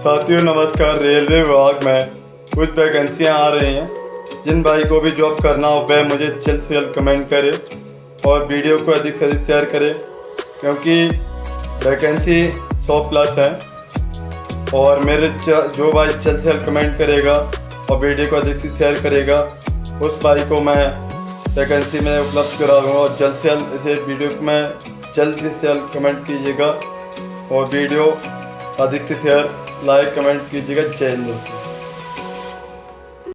साथियों नमस्कार। रेलवे विभाग में कुछ वैकेंसियां आ रही हैं। जिन भाई को भी जॉब करना हो वह मुझे जल्द से जल्द कमेंट करे और वीडियो को अधिक से अधिक शेयर करे, क्योंकि वैकेंसी 100+ है। और मेरे जो भाई जल्द से जल्द कमेंट करेगा और वीडियो को अधिक से शेयर करेगा उस भाई को मैं वैकेंसी में उपलब्ध करा दूँगा। और जल्द से जल्द इसे वीडियो में जल्द से जल्द कमेंट कीजिएगा और वीडियो अधिक से शेयर लाइक कमेंट कीजिएगा। जय हिंद।